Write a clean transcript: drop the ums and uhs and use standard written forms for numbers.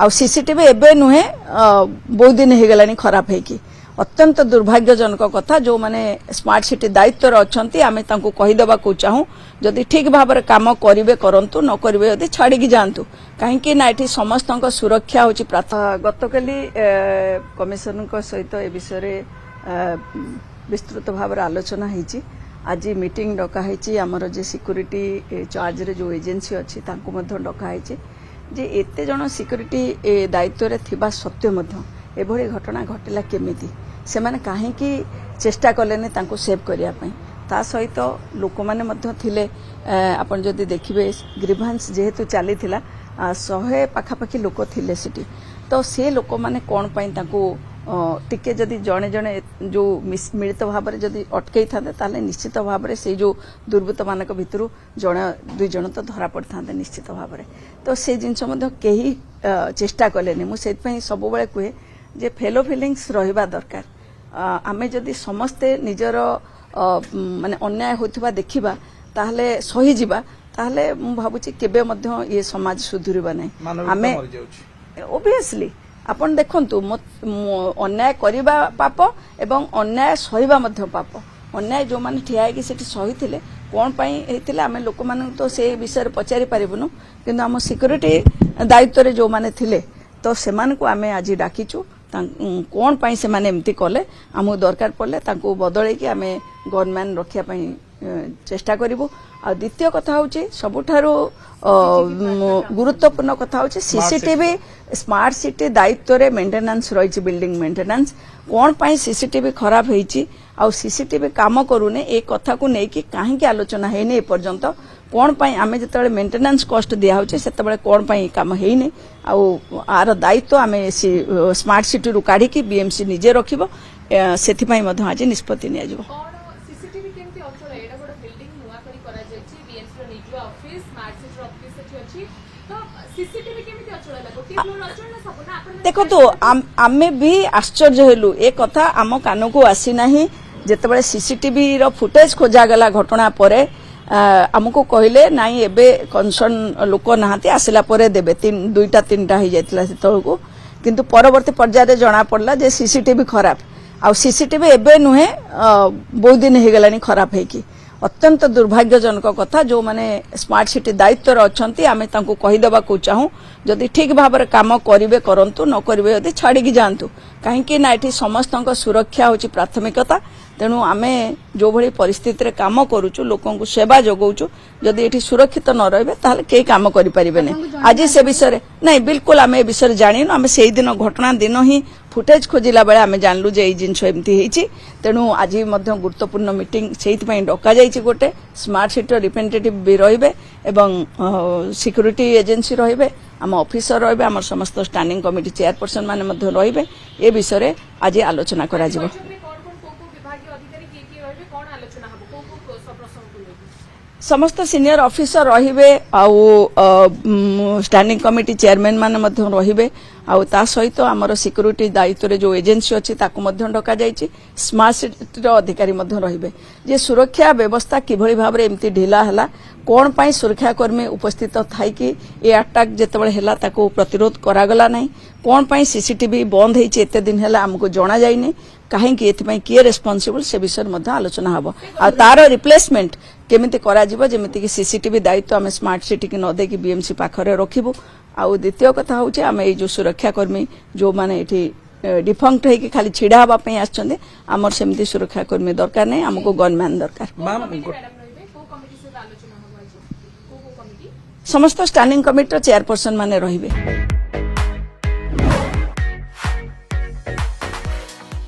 आ CCTV एबे नुहे बहुत दिन हो गलानी खराब है कि अत्यंत दुर्भाग्यजनक कथा जो माने स्मार्ट सिटी दायित्व अच्छी आम कहीदेवा को चाहूँ जदि ठीक भाव में कम करेंगे करंतु न करेंगे यदि छाड़ी जातु कहीं ना ये समस्त सुरक्षा हूँ गतकाली कमिशनर सहित ए विषय विस्तृत भाव आलोचना होती आज मीटिंग डकाई आमर जे सिक्यूरीटी चार्ज रे जो एजेंसी अच्छी डकाई जे एते जन सिक्यूरीटी दायित्व रे थिबा सत्य मध्य एभली घटना घटिला केमिति से माने काहे कि चेष्टा कलेने तांको सेव करिया पई ता सहित लोक माने मध्य थिले आपण जदि देखिबे ग्रीवांस जेहेतु चली थिला 100 पाखापाखि लोक थिले सिटी तो से लोक माने कोन पई तांको टिके जदि जड़े जड़े जो मिलित भाव में जदि अटकई था निश्चित भाव में से जो दुर्बृत्त मान भितर जड़े दुई जन तो धरा पड़ था निश्चित भाव में तो से जिनस कहीं चेष्टा कले मुझे सब बेले कहे जे फेलो फिलिंग्स रहिबा दरकार आमे जदि समस्ते निजर माने अन्याय होइथिबा देखिबा ताहले सही जिबा ताहले मु भाबुची केबे मध्य ये समाज सुधुरिबा नै आमे ओबियसली आपण देखंतु अन्याय करिबा पाप एवं अन्याय सहिबा मध्य पाप अन्याय जो माने ठिया कि सेठी सही थिले कोन पई हेतिले आमे लोक मान तो से विषय पचारि पारिबनु किंतु हम सिक्यूरीटी दायित्व रे जो माने थिले तो सेमान को आमे आज डाकिचु कोन पई से माने एमती कले हमु दरकार पड़ले तांको बदले कि आमे गवर्नमेंट रखिया पई चेष्टा करिवो आ द्वितीय कथा होची सबुठारो गुरुत्वपूर्ण कथा होची सीसीटीवी स्मार्ट सिटी दायित्व रे मेंटेनेंस रही बिल्डिंग मेंटेनेंस कोन पई सीसीटीवी खराब होईची आ सीसीटीवी काम करूने ए कथा को नै कि काहे की आलोचना हेने ए पर्यंत कोन पई आमे जतबे मेंटेनेंस कॉस्ट दिया होचे सेतबे कोन पई काम हेने आ आर दायित्व आमे स्मार्ट सिटी रु काढी कि बीएमसी निजे रखिबो सेथि पई मध आज निष्पत्ति निया जिवो देखो तो आमे भी आश्चर्य हेलु ए कथा आम कान को आसी नाही जेतेबेले सीसीटीवी रो फुटेज खोजा गला घटना परे आमको कहले नाई एबे कंसर्न लोक नाहाती आसिला परे देबे दुईटा तीनटा हो जाइतला सेतळको किंतु परवर्ती पर्याय जना पड़ला जे सीसीटीवी खराब आ सीसीटीवी एबे नुहे बहुत दिन हो गलानी खराब है कि अत्यंत दुर्भाग्यजनक कथा जो माने स्मार्ट सिटी दायित्व अच्छी आम कहीदेवा को चाहूँ जदि ठीक भाव में कम करेंगे करंतु न करेंगे यदि छाड़ी जातु कहीं ना ये समस्त सुरक्षा हूँ प्राथमिकता तेणु आम जो भली परिस्थिति रे काम करूचु लोकों को सेवा जोगाऊचु जदि ये सुरक्षित न रहे ताहले कई काम करें आज से विषय नहीं बिल्कुल आम ए विषय जानिनु आम से दिन घटना दिन ही फुटेज खोजिला बेले आम जानलु जे जिनस एमती होती तेणु आज गुरुत्वपूर्ण मीटिंग से डका जाइए गोटे स्मार्ट सिटी रिप्रेजेंटेटिव भी रहिबे एवं सिक्यूरीटी एजेंसी रहिबे आम ऑफिसर रहिबे आम समस्त स्टैंडिंग कमिटी चेयरपर्सन माने रहिबे ए विषय आज आलोचना करा जिवो समस्त सीनियर ऑफिसर रहिबे स्टैंडिंग कमिटी चेयरमैन माने मध्य रहिबे आउ ता सहित आमर सिक्यूरीटी दायित्व रे जो एजेंसी अछि ताकु मध्य डका जाइछि स्मार्ट सिटी रो अधिकारी मध्य रहिबे जे सुरक्षा व्यवस्था किभଳି भाबरे एमती ढिला हला कोन पई सुरक्षाकर्मी उपस्थित थाई कि ए अटैक जेतेबेले हला ताकु प्रतिरोध करागला नै कोन पई सीसीटीवी बंद हेछि एते दिन हला हमको जणा जाय नै कहीं किए रेस्पॉन्सिबल से विषय में आलोचना हम आ तार रिप्लेसमेंट केमिति करा जिवो जेमिति कि सीसीटीवी दायित्व आम स्मार्ट सिटी की न देकी बीएमसी पाखरे रखिबु आ द्वितीय कथा होचे आम ए जो सुरक्षाकर्मी जो माने एठी डिफंक्ट है कि खाली छिड़ा हवा पई आछछन्ते हमर सेमिति सुरक्षाकर्मी दरकार नै हमको गनमैन दरकार समस्त स्टैंडिंग कमिटी चेयरपर्सन माने रहिबे।